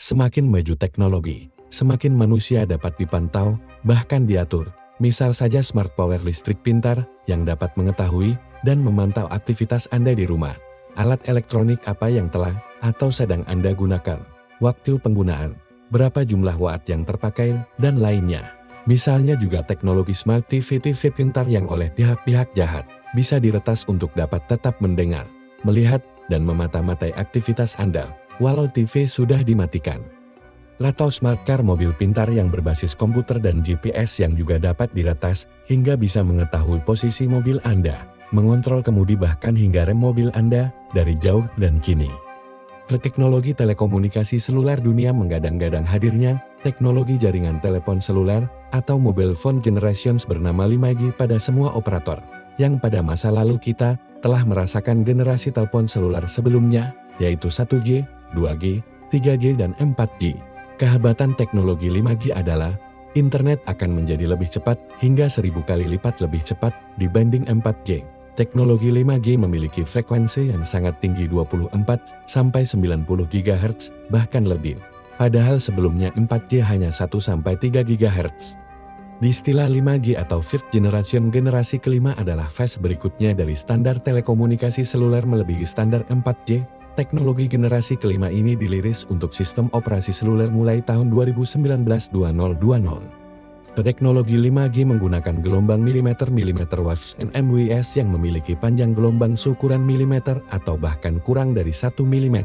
Semakin maju teknologi, semakin manusia dapat dipantau, bahkan diatur. Misal saja smart power listrik pintar yang dapat mengetahui dan memantau aktivitas Anda di rumah. Alat elektronik apa yang telah atau sedang Anda gunakan, waktu penggunaan, berapa jumlah watt yang terpakai, dan lainnya. Misalnya juga teknologi smart TV pintar yang oleh pihak-pihak jahat bisa diretas untuk dapat tetap mendengar, melihat, dan memata-matai aktivitas Anda, walau TV sudah dimatikan. Atau smart car mobil pintar yang berbasis komputer dan GPS yang juga dapat diretas, hingga bisa mengetahui posisi mobil Anda, mengontrol kemudi bahkan hingga rem mobil Anda, dari jauh dan kini. Teknologi telekomunikasi seluler dunia menggadang-gadang hadirnya, teknologi jaringan telepon seluler, atau mobile phone generations bernama 5G pada semua operator, yang pada masa lalu kita telah merasakan generasi telepon seluler sebelumnya, yaitu 1G, 2G, 3G dan 4G. Kehebatan teknologi 5G adalah, internet akan menjadi lebih cepat hingga 1000 kali lipat lebih cepat dibanding 4G. Teknologi 5G memiliki frekuensi yang sangat tinggi 24-90 GHz, bahkan lebih. Padahal sebelumnya 4G hanya 1-3 GHz. Di istilah 5G atau Fifth Generation generasi kelima adalah fase berikutnya dari standar telekomunikasi seluler melebihi standar 4G. Teknologi generasi kelima ini diliris untuk sistem operasi seluler mulai tahun 2019-2020. Teknologi 5G menggunakan gelombang mm waves NMWS yang memiliki panjang gelombang seukuran milimeter atau bahkan kurang dari 1 mm.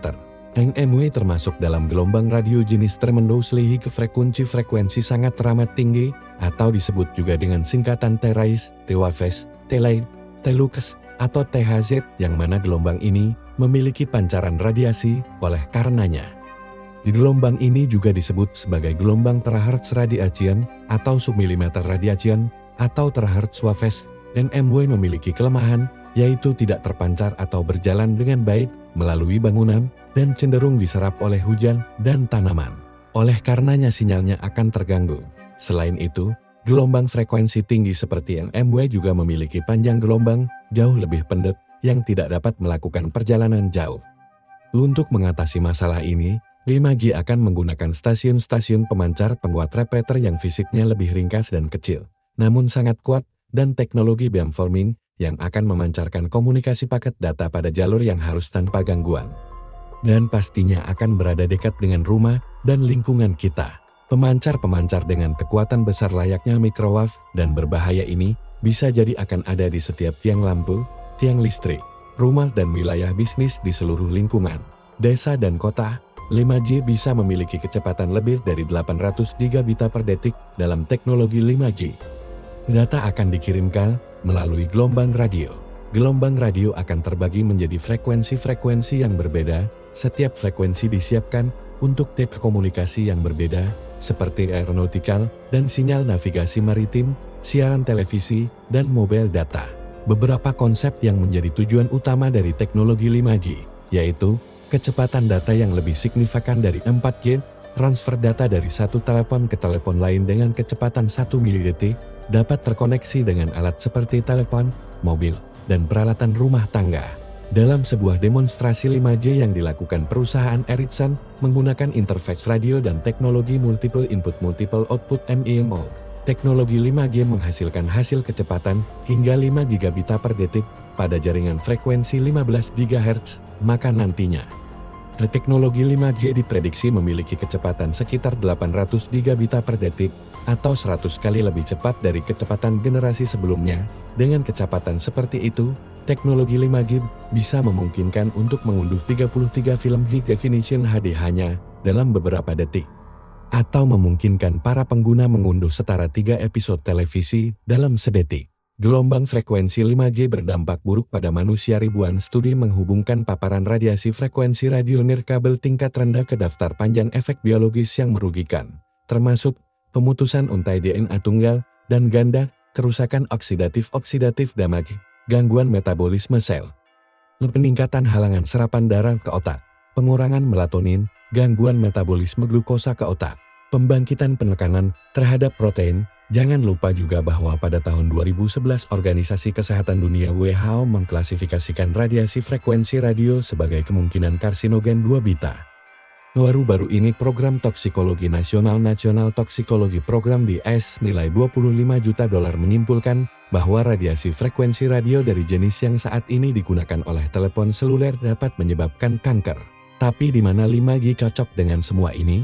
NMW termasuk dalam gelombang radio jenis tremendously high frekuensi sangat teramat tinggi, atau disebut juga dengan singkatan T-Rays, T-Waves, T-Light, T-Lux, atau THZ, yang mana gelombang ini memiliki pancaran radiasi, oleh karenanya. Di gelombang ini juga disebut sebagai gelombang terahertz radiation, atau submilimeter radiation, atau terahertz waves. NMW memiliki kelemahan, yaitu tidak terpancar atau berjalan dengan baik melalui bangunan, dan cenderung diserap oleh hujan dan tanaman. Oleh karenanya sinyalnya akan terganggu. Selain itu, gelombang frekuensi tinggi seperti NMW juga memiliki panjang gelombang jauh lebih pendek yang tidak dapat melakukan perjalanan jauh. Untuk mengatasi masalah ini, 5G akan menggunakan stasiun-stasiun pemancar penguat repeater yang fisiknya lebih ringkas dan kecil, namun sangat kuat, dan teknologi beamforming yang akan memancarkan komunikasi paket data pada jalur yang halus tanpa gangguan. Dan pastinya akan berada dekat dengan rumah dan lingkungan kita. Pemancar-pemancar dengan kekuatan besar layaknya microwave dan berbahaya ini bisa jadi akan ada di setiap tiang lampu, tiang listrik, rumah dan wilayah bisnis di seluruh lingkungan, desa dan kota. 5G bisa memiliki kecepatan lebih dari 800 gigabit per detik dalam teknologi 5G. Data akan dikirimkan melalui gelombang radio. Gelombang radio akan terbagi menjadi frekuensi-frekuensi yang berbeda. Setiap frekuensi disiapkan untuk tipe komunikasi yang berbeda, seperti aeronautical dan sinyal navigasi maritim, siaran televisi, dan mobile data. Beberapa konsep yang menjadi tujuan utama dari teknologi 5G, yaitu kecepatan data yang lebih signifikan dari 4G, transfer data dari satu telepon ke telepon lain dengan kecepatan 1 milidetik, dapat terkoneksi dengan alat seperti telepon, mobil, dan peralatan rumah tangga. Dalam sebuah demonstrasi 5G yang dilakukan perusahaan Ericsson menggunakan interface radio dan teknologi multiple input multiple output MIMO, teknologi 5G menghasilkan hasil kecepatan hingga 5 gigabit per detik pada jaringan frekuensi 15 GHz, maka nantinya teknologi 5G diprediksi memiliki kecepatan sekitar 800 gigabit per detik atau 100 kali lebih cepat dari kecepatan generasi sebelumnya. Dengan kecepatan seperti itu, teknologi 5G bisa memungkinkan untuk mengunduh 33 film High Definition HD hanya dalam beberapa detik, atau memungkinkan para pengguna mengunduh setara 3 episode televisi dalam sedetik. Gelombang frekuensi 5G berdampak buruk pada manusia. Ribuan studi menghubungkan paparan radiasi frekuensi radio nirkabel tingkat rendah ke daftar panjang efek biologis yang merugikan, termasuk pemutusan untai DNA tunggal dan ganda, kerusakan oksidatif damage, gangguan metabolisme sel, peningkatan halangan serapan darah ke otak, pengurangan melatonin, gangguan metabolisme glukosa ke otak, pembangkitan penekanan terhadap protein. Jangan lupa juga bahwa pada tahun 2011 Organisasi Kesehatan Dunia WHO mengklasifikasikan radiasi frekuensi radio sebagai kemungkinan karsinogen 2 beta. Baru-baru ini program toksikologi nasional National Toxicology Program di AS nilai $25 juta menyimpulkan bahwa radiasi frekuensi radio dari jenis yang saat ini digunakan oleh telepon seluler dapat menyebabkan kanker. Tapi di mana 5G cocok dengan semua ini?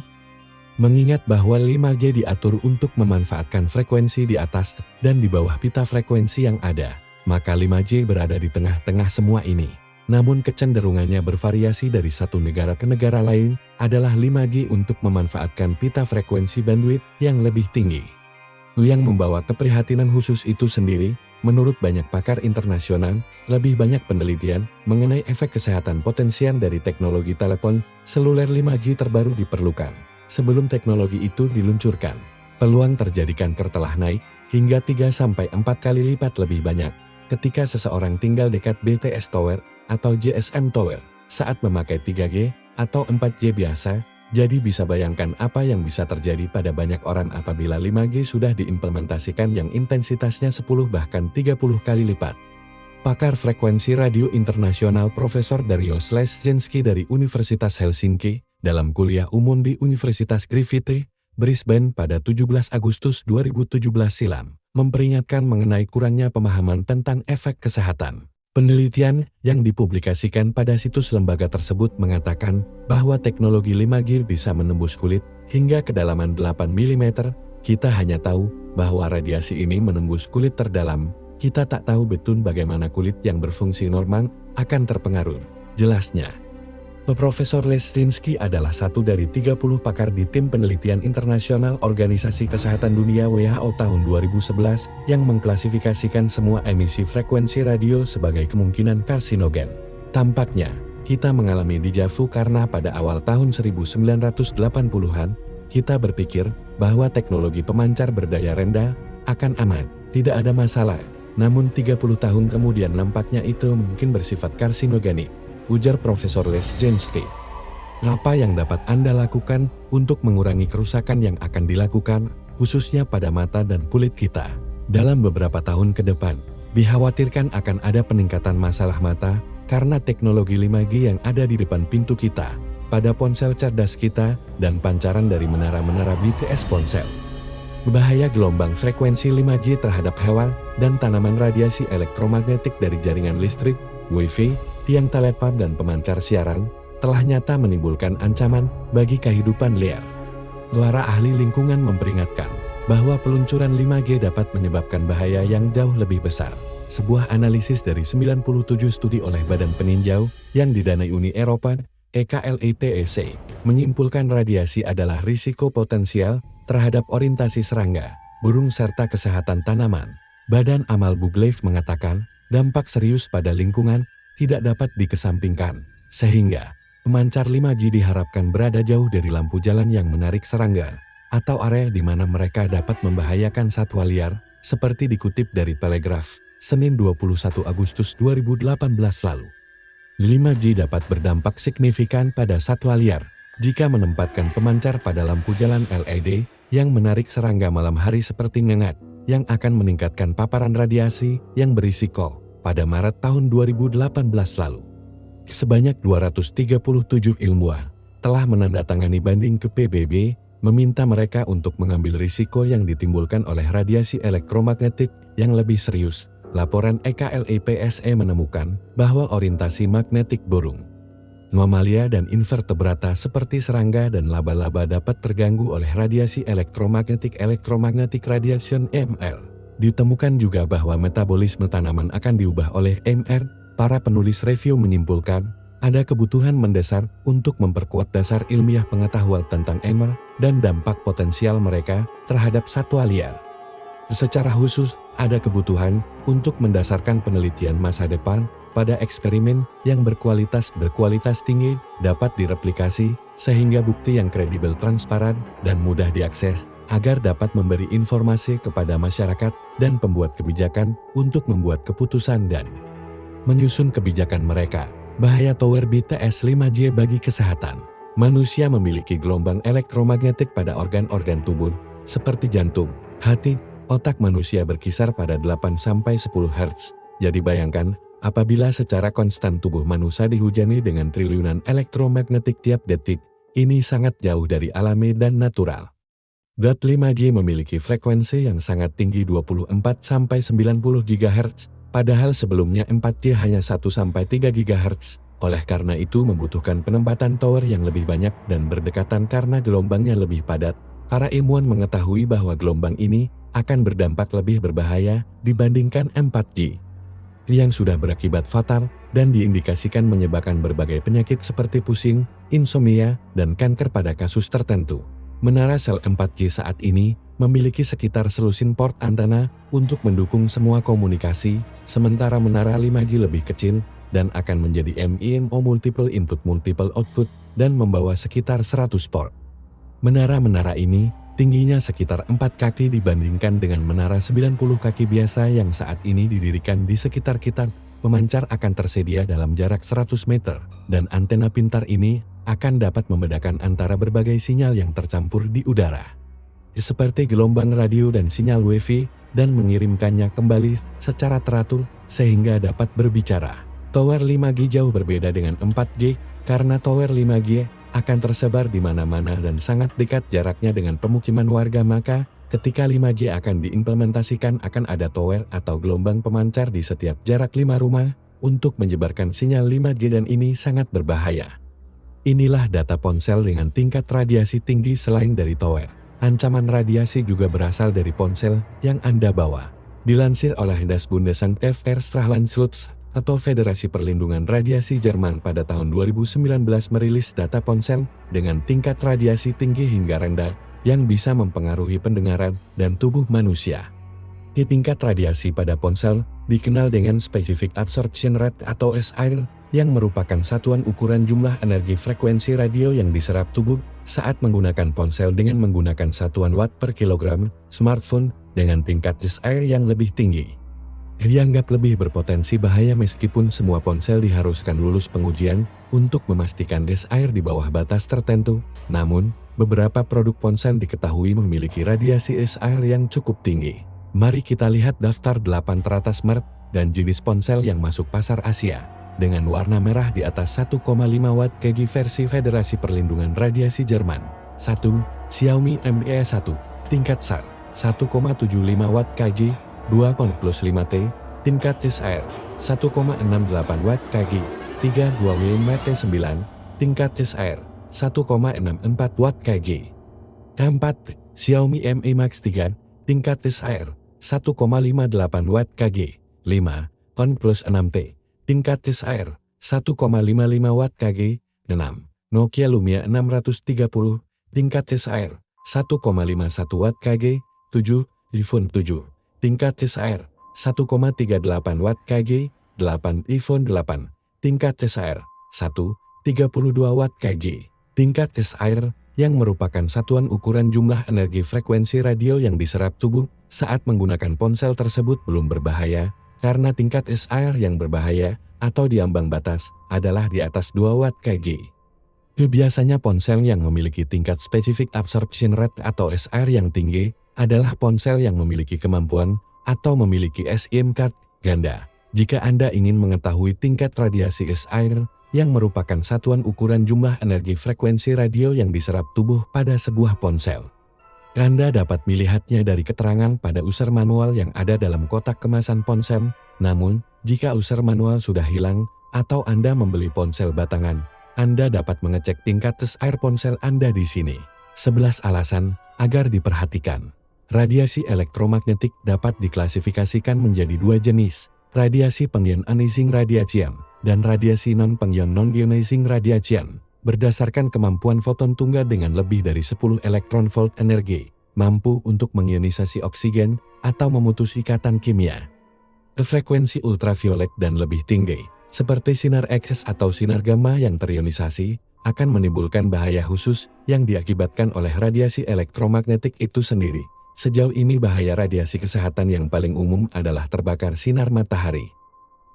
Mengingat bahwa 5G diatur untuk memanfaatkan frekuensi di atas dan di bawah pita frekuensi yang ada, maka 5G berada di tengah-tengah semua ini. Namun kecenderungannya bervariasi dari satu negara ke negara lain adalah 5G untuk memanfaatkan pita frekuensi bandwidth yang lebih tinggi. Yang membawa keprihatinan khusus itu sendiri, menurut banyak pakar internasional, lebih banyak penelitian mengenai efek kesehatan potensial dari teknologi telepon seluler 5G terbaru diperlukan. Sebelum teknologi itu diluncurkan, peluang terjadi kanker telah naik hingga 3-4 kali lipat lebih banyak ketika seseorang tinggal dekat BTS Tower atau GSM Tower saat memakai 3G atau 4G biasa. Jadi bisa bayangkan apa yang bisa terjadi pada banyak orang apabila 5G sudah diimplementasikan yang intensitasnya 10 bahkan 30 kali lipat. Pakar frekuensi radio internasional Profesor Dariusz Leszczynski dari Universitas Helsinki dalam kuliah umum di Universitas Griffith, Brisbane pada 17 Agustus 2017 silam, memperingatkan mengenai kurangnya pemahaman tentang efek kesehatan. Penelitian yang dipublikasikan pada situs lembaga tersebut mengatakan bahwa teknologi 5G bisa menembus kulit hingga kedalaman 8 mm. Kita hanya tahu bahwa radiasi ini menembus kulit terdalam. Kita tak tahu betul bagaimana kulit yang berfungsi normal akan terpengaruh. Jelasnya, Profesor Leszczynski adalah satu dari 30 pakar di tim penelitian internasional Organisasi Kesehatan Dunia WHO tahun 2011 yang mengklasifikasikan semua emisi frekuensi radio sebagai kemungkinan karsinogen. Tampaknya, kita mengalami deja vu karena pada awal tahun 1980-an, kita berpikir bahwa teknologi pemancar berdaya rendah akan aman, tidak ada masalah. Namun 30 tahun kemudian nampaknya itu mungkin bersifat karsinogenik, ujar Profesor Leszczynski. Apa yang dapat Anda lakukan untuk mengurangi kerusakan yang akan dilakukan, khususnya pada mata dan kulit kita? Dalam beberapa tahun ke depan, dikhawatirkan akan ada peningkatan masalah mata karena teknologi 5G yang ada di depan pintu kita, pada ponsel cerdas kita, dan pancaran dari menara-menara BTS ponsel. Bahaya gelombang frekuensi 5G terhadap hewan dan tanaman, radiasi elektromagnetik dari jaringan listrik, Wi-Fi, tiang telepon dan pemancar siaran, telah nyata menimbulkan ancaman bagi kehidupan liar. Para ahli lingkungan memperingatkan bahwa peluncuran 5G dapat menyebabkan bahaya yang jauh lebih besar. Sebuah analisis dari 97 studi oleh Badan Peninjau yang didanai Uni Eropa, EKLEPEC, menyimpulkan radiasi adalah risiko potensial terhadap orientasi serangga, burung serta kesehatan tanaman. Badan Amal Bugleif mengatakan, dampak serius pada lingkungan tidak dapat dikesampingkan, sehingga pemancar 5G diharapkan berada jauh dari lampu jalan yang menarik serangga, atau area di mana mereka dapat membahayakan satwa liar, seperti dikutip dari Telegraph, Senin 21 Agustus 2018 lalu. 5G dapat berdampak signifikan pada satwa liar, jika menempatkan pemancar pada lampu jalan LED, yang menarik serangga malam hari seperti ngengat, yang akan meningkatkan paparan radiasi yang berisiko. Pada Maret tahun 2018 lalu, sebanyak 237 ilmuwan telah menandatangani banding ke PBB, meminta mereka untuk mengambil risiko yang ditimbulkan oleh radiasi elektromagnetik yang lebih serius. Laporan EKLEPSE menemukan bahwa orientasi magnetik burung, mamalia dan invertebrata seperti serangga dan laba-laba dapat terganggu oleh radiasi elektromagnetik radiation EMR. Ditemukan juga bahwa metabolisme tanaman akan diubah oleh EMR. Para penulis review menyimpulkan, ada kebutuhan mendesak untuk memperkuat dasar ilmiah pengetahuan tentang EMR dan dampak potensial mereka terhadap satwa liar. Secara khusus, ada kebutuhan untuk mendasarkan penelitian masa depan pada eksperimen yang berkualitas tinggi, dapat direplikasi, sehingga bukti yang kredibel, transparan, dan mudah diakses, agar dapat memberi informasi kepada masyarakat dan pembuat kebijakan untuk membuat keputusan dan menyusun kebijakan mereka. Bahaya tower BTS 5G bagi kesehatan. Manusia memiliki gelombang elektromagnetik pada organ-organ tubuh, seperti jantung, hati, otak manusia berkisar pada 8-10 Hz. Jadi bayangkan, apabila secara konstan tubuh manusia dihujani dengan triliunan elektromagnetik tiap detik, Ini sangat jauh dari alami dan natural. 5G memiliki frekuensi yang sangat tinggi 24-90 GHz, padahal sebelumnya 4G hanya 1-3 GHz. Oleh karena itu membutuhkan penempatan tower yang lebih banyak dan berdekatan karena gelombangnya lebih padat. Para ilmuwan mengetahui bahwa gelombang ini akan berdampak lebih berbahaya dibandingkan 4G, yang sudah berakibat fatal dan diindikasikan menyebabkan berbagai penyakit seperti pusing, insomnia, dan kanker pada kasus tertentu. Menara sel 4G saat ini memiliki sekitar selusin port antena untuk mendukung semua komunikasi, sementara menara 5G lebih kecil dan akan menjadi MIMO multiple input multiple output dan membawa sekitar 100 port. Menara-menara ini tingginya sekitar 4 kaki dibandingkan dengan menara 90 kaki biasa yang saat ini didirikan di sekitar kita. Pemancar akan tersedia dalam jarak 100 meter, dan antena pintar ini akan dapat membedakan antara berbagai sinyal yang tercampur di udara, seperti gelombang radio dan sinyal Wi-Fi, dan mengirimkannya kembali secara teratur sehingga dapat berbicara. Tower 5G jauh berbeda dengan 4G, karena tower 5G akan tersebar di mana-mana dan sangat dekat jaraknya dengan pemukiman warga, maka ketika 5G akan diimplementasikan akan ada tower atau gelombang pemancar di setiap jarak 5 rumah untuk menyebarkan sinyal 5G dan ini sangat berbahaya. Inilah data ponsel dengan tingkat radiasi tinggi selain dari tower. Ancaman radiasi juga berasal dari ponsel yang Anda bawa. Dilansir oleh Das Bundesamt für Strahlenschutz atau Federasi Perlindungan Radiasi Jerman pada tahun 2019 merilis data ponsel dengan tingkat radiasi tinggi hingga rendah yang bisa mempengaruhi pendengaran dan tubuh manusia. Tingkat radiasi pada ponsel dikenal dengan Specific Absorption Rate atau SAR, yang merupakan satuan ukuran jumlah energi frekuensi radio yang diserap tubuh saat menggunakan ponsel dengan menggunakan satuan watt per kilogram. Smartphone dengan tingkat SAR yang lebih tinggi dianggap lebih berpotensi bahaya meskipun semua ponsel diharuskan lulus pengujian untuk memastikan SAR di bawah batas tertentu. Namun, beberapa produk ponsel diketahui memiliki radiasi SAR yang cukup tinggi. Mari kita lihat daftar 8 teratas merek dan jenis ponsel yang masuk pasar Asia. Dengan warna merah di atas 1,5 Watt kg versi Federasi Perlindungan Radiasi Jerman. 1. Xiaomi Mi 1, tingkat SAR 1,75 Watt kg, 2.5T, tingkat SAR 1,68 Watt kg, 32 mm9, tingkat SAR 1,64 Watt kg. 4. Xiaomi Mi Max 3, tingkat SAR 1,58 Watt kg, 5.6T, tingkat SAR 1,55 Watt kg. 6. Nokia Lumia 630, tingkat SAR 1,51 Watt kg. 7. iPhone 7, tingkat SAR 1,38 Watt kg. 8. iPhone 8, tingkat SAR 1,32 Watt kg. Tingkat SAR yang merupakan satuan ukuran jumlah energi frekuensi radio yang diserap tubuh saat menggunakan ponsel tersebut belum berbahaya, karena tingkat SAR yang berbahaya atau di ambang batas adalah di atas 2 Watt kg. Biasanya ponsel yang memiliki tingkat Specific Absorption Rate atau SAR yang tinggi adalah ponsel yang memiliki kemampuan atau memiliki SIM card ganda. Jika Anda ingin mengetahui tingkat radiasi SAR yang merupakan satuan ukuran jumlah energi frekuensi radio yang diserap tubuh pada sebuah ponsel, Anda dapat melihatnya dari keterangan pada user manual yang ada dalam kotak kemasan ponsel. Namun, jika user manual sudah hilang atau Anda membeli ponsel batangan, Anda dapat mengecek tingkat SAR ponsel Anda di sini. 11 alasan agar diperhatikan. Radiasi elektromagnetik dapat diklasifikasikan menjadi 2 jenis, radiasi pengionizing radiation dan radiasi non-pengionizing radiation. Berdasarkan kemampuan foton tunggal dengan lebih dari 10 elektron volt energi, mampu untuk mengionisasi oksigen atau memutus ikatan kimia. Frekuensi ultraviolet dan lebih tinggi, seperti sinar X atau sinar gamma yang terionisasi, akan menimbulkan bahaya khusus yang diakibatkan oleh radiasi elektromagnetik itu sendiri. Sejauh ini bahaya radiasi kesehatan yang paling umum adalah terbakar sinar matahari,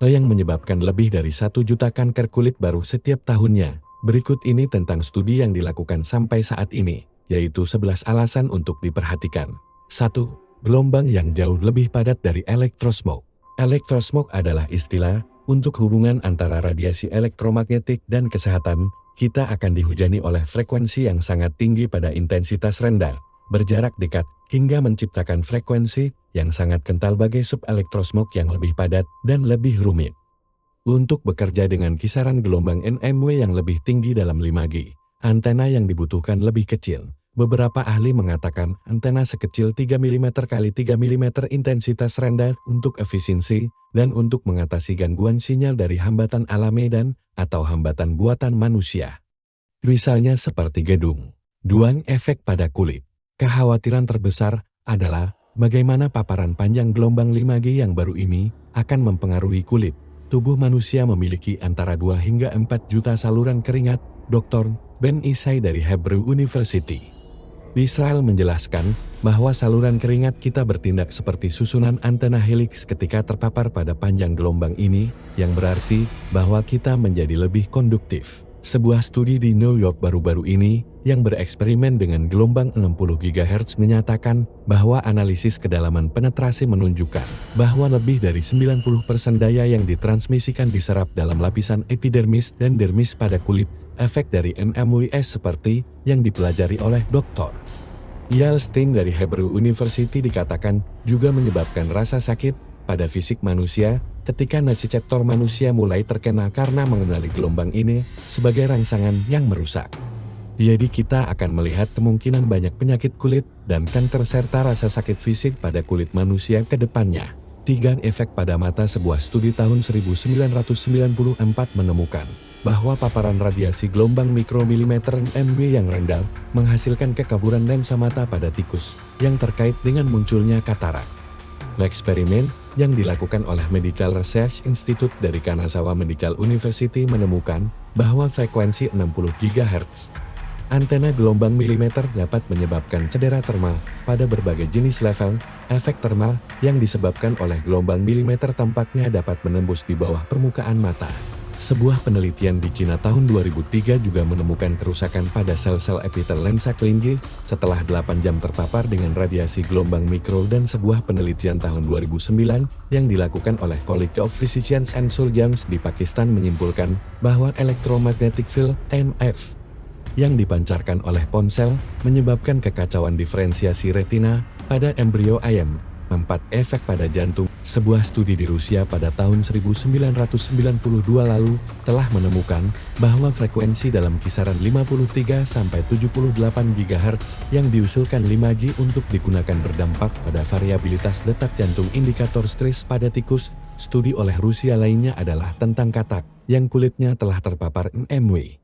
yang menyebabkan lebih dari 1 juta kanker kulit baru setiap tahunnya. Berikut ini tentang studi yang dilakukan sampai saat ini, yaitu 11 alasan untuk diperhatikan. 1. Gelombang yang jauh lebih padat dari elektrosmog. Elektrosmog adalah istilah untuk hubungan antara radiasi elektromagnetik dan kesehatan kita akan dihujani oleh frekuensi yang sangat tinggi pada intensitas rendah, berjarak dekat, hingga menciptakan frekuensi yang sangat kental bagai subelektrosmog yang lebih padat dan lebih rumit. Untuk bekerja dengan kisaran gelombang NMW yang lebih tinggi dalam 5G, antena yang dibutuhkan lebih kecil. Beberapa ahli mengatakan antena sekecil 3 mm x 3 mm intensitas rendah untuk efisiensi dan untuk mengatasi gangguan sinyal dari hambatan alam medan atau hambatan buatan manusia. Misalnya seperti gedung. 2. Efek pada kulit. Kekhawatiran terbesar adalah bagaimana paparan panjang gelombang 5G yang baru ini akan mempengaruhi kulit. Tubuh manusia memiliki antara 2 hingga 4 juta saluran keringat, Dr. Ben Isai dari Hebrew University di Israel menjelaskan bahwa saluran keringat kita bertindak seperti susunan antena heliks ketika terpapar pada panjang gelombang ini, yang berarti bahwa kita menjadi lebih konduktif. Sebuah studi di New York baru-baru ini yang bereksperimen dengan gelombang 60 GHz menyatakan bahwa analisis kedalaman penetrasi menunjukkan bahwa lebih dari 90% daya yang ditransmisikan diserap dalam lapisan epidermis dan dermis pada kulit. Efek dari NMWS seperti yang dipelajari oleh Dr. Yalstein dari Hebrew University dikatakan juga menyebabkan rasa sakit pada fisik manusia ketika reseptor manusia mulai terkena karena mengenali gelombang ini sebagai rangsangan yang merusak. Jadi kita akan melihat kemungkinan banyak penyakit kulit dan kanker serta rasa sakit fisik pada kulit manusia ke depannya. 3. Efek pada mata. Sebuah studi tahun 1994 menemukan bahwa paparan radiasi gelombang mikromilimeter MW yang rendah menghasilkan kekaburan lensa mata pada tikus yang terkait dengan munculnya katarak. Eksperimen yang dilakukan oleh Medical Research Institute dari Kanazawa Medical University menemukan bahwa frekuensi 60 GHz antena gelombang milimeter dapat menyebabkan cedera termal pada berbagai jenis level. Efek termal yang disebabkan oleh gelombang milimeter tampaknya dapat menembus di bawah permukaan mata. Sebuah penelitian di Cina tahun 2003 juga menemukan kerusakan pada sel-sel epitel lensa kelinci setelah 8 jam terpapar dengan radiasi gelombang mikro, dan sebuah penelitian tahun 2009 yang dilakukan oleh College of Physicians and Surgeons di Pakistan menyimpulkan bahwa electromagnetic field (EMF) yang dipancarkan oleh ponsel menyebabkan kekacauan diferensiasi retina pada embrio ayam. 4. Efek pada jantung. Sebuah studi di Rusia pada tahun 1992 lalu telah menemukan bahwa frekuensi dalam kisaran 53 sampai 78 GHz yang diusulkan 5G untuk digunakan berdampak pada variabilitas detak jantung indikator stres pada tikus. Studi oleh Rusia lainnya adalah tentang katak yang kulitnya telah terpapar NMW.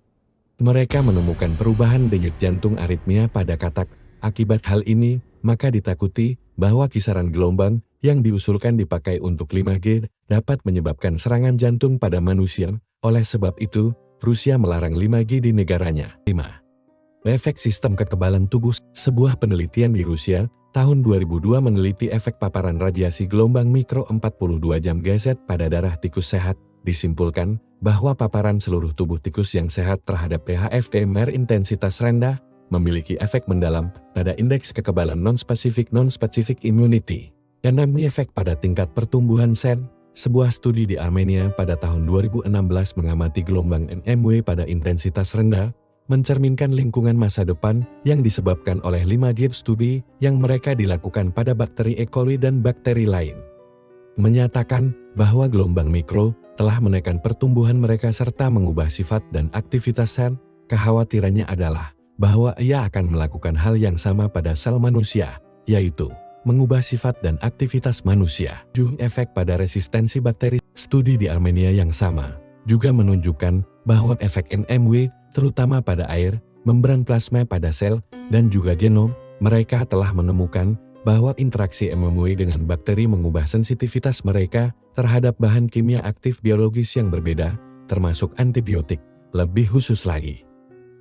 Mereka menemukan perubahan denyut jantung aritmia pada katak. Akibat hal ini, maka ditakuti bahwa kisaran gelombang yang diusulkan dipakai untuk 5G dapat menyebabkan serangan jantung pada manusia. Oleh sebab itu, Rusia melarang 5G di negaranya. 5. Efek sistem kekebalan tubuh. Sebuah penelitian di Rusia tahun 2002 meneliti efek paparan radiasi gelombang mikro 42 jam GZ pada darah tikus sehat. Disimpulkan bahwa paparan seluruh tubuh tikus yang sehat terhadap PHFMR intensitas rendah memiliki efek mendalam pada indeks kekebalan non-spesifik immunity. 6. Efek pada tingkat pertumbuhan sel. Sebuah studi di Armenia pada tahun 2016 mengamati gelombang NMW pada intensitas rendah, mencerminkan lingkungan masa depan yang disebabkan oleh 5G. Studi yang mereka dilakukan pada bakteri E. coli dan bakteri lain menyatakan bahwa gelombang mikro telah menekan pertumbuhan mereka serta mengubah sifat dan aktivitas sel. Kekhawatirannya adalah bahwa ia akan melakukan hal yang sama pada sel manusia, yaitu mengubah sifat dan aktivitas manusia. 7. Efek pada resistensi bakteri. Studi di Armenia yang sama juga menunjukkan bahwa efek NMW, terutama pada air, membran plasma pada sel, dan juga genom. Mereka telah menemukan bahwa interaksi NMW dengan bakteri mengubah sensitivitas mereka terhadap bahan kimia aktif biologis yang berbeda, termasuk antibiotik. Lebih khusus lagi,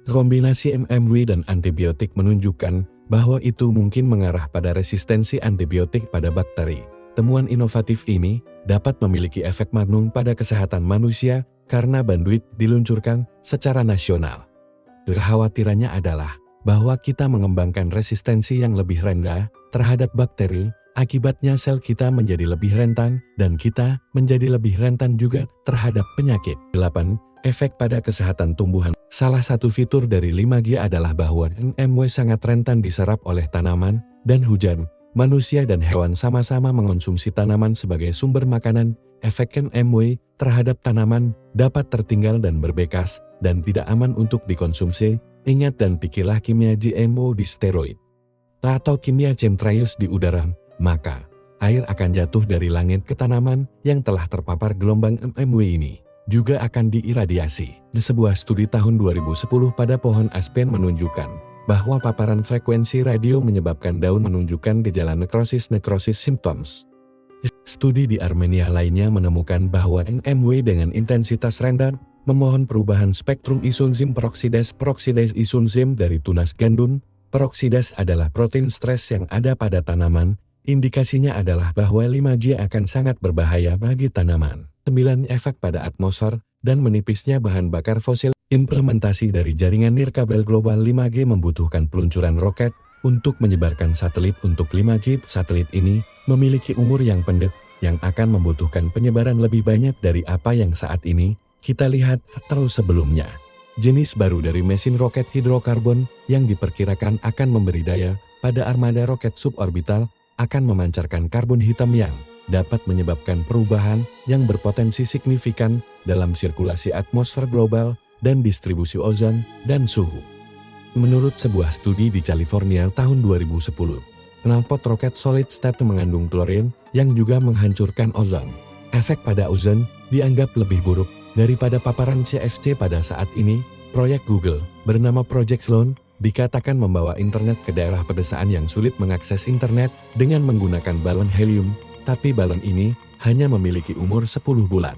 kombinasi NMW dan antibiotik menunjukkan bahwa itu mungkin mengarah pada resistensi antibiotik pada bakteri. Temuan inovatif ini dapat memiliki efek magnum pada kesehatan manusia karena bandwidth diluncurkan secara nasional. Kekhawatirannya adalah bahwa kita mengembangkan resistensi yang lebih rendah terhadap bakteri, akibatnya sel kita menjadi lebih rentan dan kita menjadi lebih rentan juga terhadap penyakit. 8. Efek pada kesehatan tumbuhan. Salah satu fitur dari 5G adalah bahwa NMW sangat rentan diserap oleh tanaman dan hujan. Manusia dan hewan sama-sama mengonsumsi tanaman sebagai sumber makanan. Efek NMW terhadap tanaman dapat tertinggal dan berbekas dan tidak aman untuk dikonsumsi. Ingat dan pikirlah kimia GMO di steroid atau kimia chemtrails di udara, maka air akan jatuh dari langit ke tanaman yang telah terpapar gelombang NMW ini. Juga akan diiradiasi. Di sebuah studi tahun 2010 pada pohon aspen menunjukkan bahwa paparan frekuensi radio menyebabkan daun menunjukkan gejala nekrosis symptoms. Studi di Armenia lainnya menemukan bahwa NMW dengan intensitas rendah memohon perubahan spektrum isunzim peroxidase isunzim dari tunas gandum. Peroxidase adalah protein stres yang ada pada tanaman. Indikasinya adalah bahwa 5G akan sangat berbahaya bagi tanaman. 9. Efek pada atmosfer dan menipisnya bahan bakar fosil. Implementasi dari jaringan nirkabel global 5G membutuhkan peluncuran roket untuk menyebarkan satelit untuk 5G. Satelit ini memiliki umur yang pendek yang akan membutuhkan penyebaran lebih banyak dari apa yang saat ini kita lihat atau sebelumnya. Jenis baru dari mesin roket hidrokarbon yang diperkirakan akan memberi daya pada armada roket suborbital akan memancarkan karbon hitam yang dapat menyebabkan perubahan yang berpotensi signifikan dalam sirkulasi atmosfer global dan distribusi ozon dan suhu. Menurut sebuah studi di California tahun 2010, knalpot roket solid state mengandung klorin yang juga menghancurkan ozon. Efek pada ozon dianggap lebih buruk daripada paparan CFC pada saat ini. Proyek Google bernama Project Sloan dikatakan membawa internet ke daerah pedesaan yang sulit mengakses internet dengan menggunakan balon helium, tapi balon ini hanya memiliki umur 10 bulan.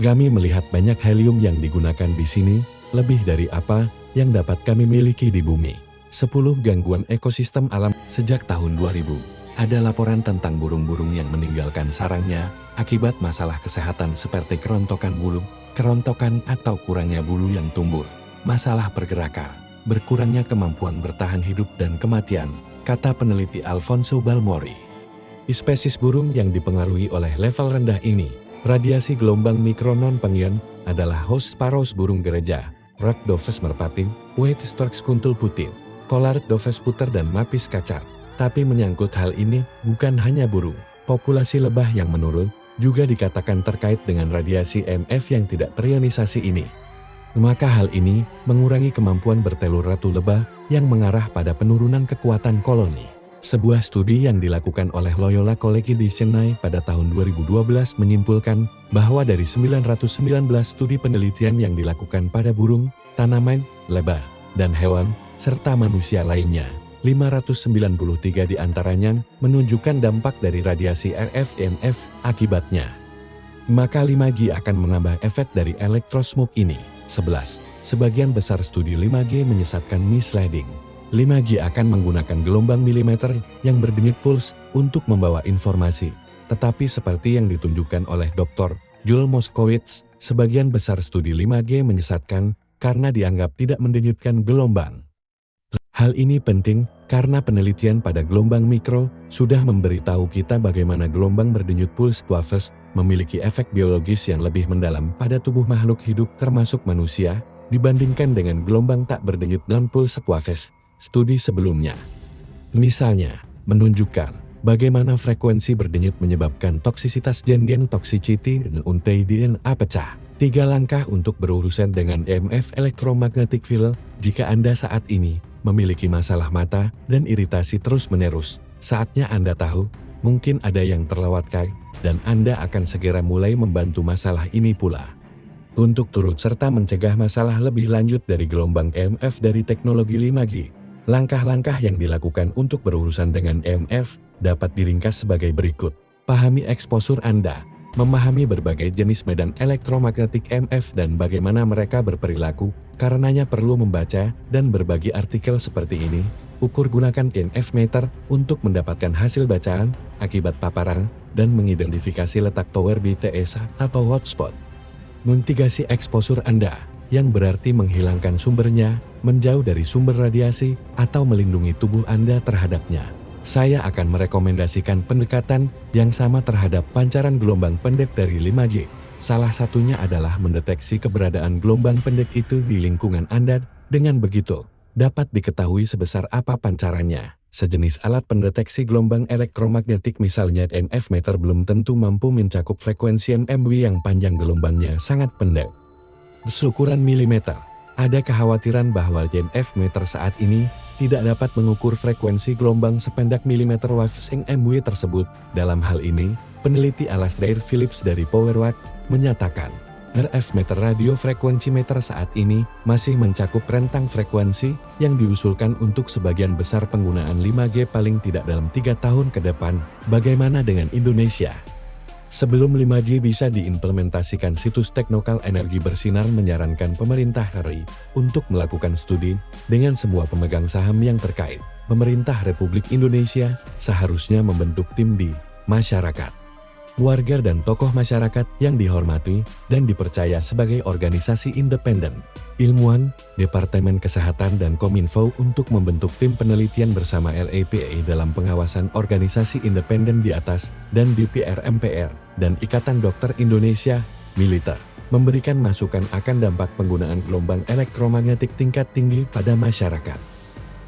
Kami melihat banyak helium yang digunakan di sini, lebih dari apa yang dapat kami miliki di bumi. 10 gangguan ekosistem alam. Sejak tahun 2000, ada laporan tentang burung-burung yang meninggalkan sarangnya akibat masalah kesehatan seperti kerontokan bulu, kerontokan atau kurangnya bulu yang tumbuh, masalah pergerakan, berkurangnya kemampuan bertahan hidup dan kematian, kata peneliti Alfonso Balmori. Spesies burung yang dipengaruhi oleh level rendah ini, radiasi gelombang mikro non-pengion, adalah host sparrows burung gereja, Rock Doves merpati, White Storks kuntul putih, Collared Doves puter dan Mapis kacar. Tapi menyangkut hal ini, bukan hanya burung, populasi lebah yang menurun, juga dikatakan terkait dengan radiasi EMF yang tidak terionisasi ini. Maka hal ini mengurangi kemampuan bertelur ratu lebah yang mengarah pada penurunan kekuatan koloni. Sebuah studi yang dilakukan oleh Loyola College di Chennai pada tahun 2012 menyimpulkan bahwa dari 919 studi penelitian yang dilakukan pada burung, tanaman, lebah, dan hewan, serta manusia lainnya, 593 diantaranya menunjukkan dampak dari radiasi RF-EMF akibatnya. Maka 5G akan menambah efek dari elektrosmog ini. 11. Sebagian besar studi 5G menyesatkan misleading. 5G akan menggunakan gelombang milimeter yang berdenyut puls untuk membawa informasi. Tetapi seperti yang ditunjukkan oleh Dr. Joel Moskowitz, sebagian besar studi 5G menyesatkan karena dianggap tidak mendenyutkan gelombang. Hal ini penting karena penelitian pada gelombang mikro sudah memberitahu kita bagaimana gelombang berdenyut puls waves memiliki efek biologis yang lebih mendalam pada tubuh makhluk hidup termasuk manusia dibandingkan dengan gelombang tak berdenyut non-pulse waves. Studi sebelumnya, misalnya, menunjukkan bagaimana frekuensi berdenyut menyebabkan toksisitas gen toxicity dan untai DNA pecah. 3 langkah untuk berurusan dengan EMF electromagnetic field jika Anda saat ini memiliki masalah mata dan iritasi terus-menerus. Saatnya Anda tahu, mungkin ada yang terlewatkan, dan Anda akan segera mulai membantu masalah ini pula. Untuk turut serta mencegah masalah lebih lanjut dari gelombang EMF dari teknologi 5G, langkah-langkah yang dilakukan untuk berurusan dengan EMF dapat diringkas sebagai berikut. Pahami eksposur Anda. Memahami berbagai jenis medan elektromagnetik EMF dan bagaimana mereka berperilaku, karenanya perlu membaca dan berbagi artikel seperti ini. Ukur gunakan EMF meter untuk mendapatkan hasil bacaan, akibat paparan, dan mengidentifikasi letak tower BTS atau hotspot. Mitigasi eksposur Anda, yang berarti menghilangkan sumbernya, menjauh dari sumber radiasi, atau melindungi tubuh Anda terhadapnya. Saya akan merekomendasikan pendekatan yang sama terhadap pancaran gelombang pendek dari 5G. Salah satunya adalah mendeteksi keberadaan gelombang pendek itu di lingkungan Anda. Dengan begitu, dapat diketahui sebesar apa pancarannya. Sejenis alat pendeteksi gelombang elektromagnetik misalnya NF meter belum tentu mampu mencakup frekuensi mmW yang panjang gelombangnya sangat pendek. Seukuran milimeter. Ada kekhawatiran bahwa NF meter saat ini tidak dapat mengukur frekuensi gelombang sependek milimeter waves mmW tersebut. Dalam hal ini, peneliti Alasdair Phillips dari PowerWatt menyatakan, RF meter radio frekuensi meter saat ini masih mencakup rentang frekuensi yang diusulkan untuk sebagian besar penggunaan 5G paling tidak dalam 3 tahun ke depan. Bagaimana dengan Indonesia? Sebelum 5G bisa diimplementasikan, situs Teknokal Energi Bersinar menyarankan pemerintah RI untuk melakukan studi dengan semua pemegang saham yang terkait. Pemerintah Republik Indonesia seharusnya membentuk tim di masyarakat, warga dan tokoh masyarakat yang dihormati dan dipercaya sebagai organisasi independen, ilmuwan, Departemen Kesehatan dan Kominfo untuk membentuk tim penelitian bersama LEPE dalam pengawasan organisasi independen di atas dan DPR MPR dan Ikatan Dokter Indonesia, militer, memberikan masukan akan dampak penggunaan gelombang elektromagnetik tingkat tinggi pada masyarakat.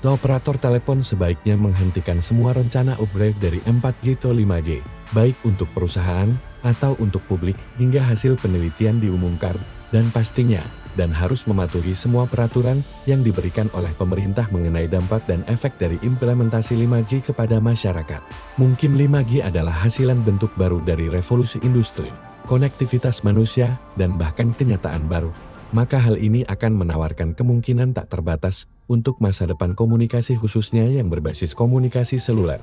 Operator telepon sebaiknya menghentikan semua rencana upgrade dari 4G ke 5G, baik untuk perusahaan atau untuk publik hingga hasil penelitian diumumkan, dan pastinya, dan harus mematuhi semua peraturan yang diberikan oleh pemerintah mengenai dampak dan efek dari implementasi 5G kepada masyarakat. Mungkin 5G adalah hasilan bentuk baru dari revolusi industri, konektivitas manusia, dan bahkan kenyataan baru. Maka hal ini akan menawarkan kemungkinan tak terbatas untuk masa depan komunikasi khususnya yang berbasis komunikasi seluler.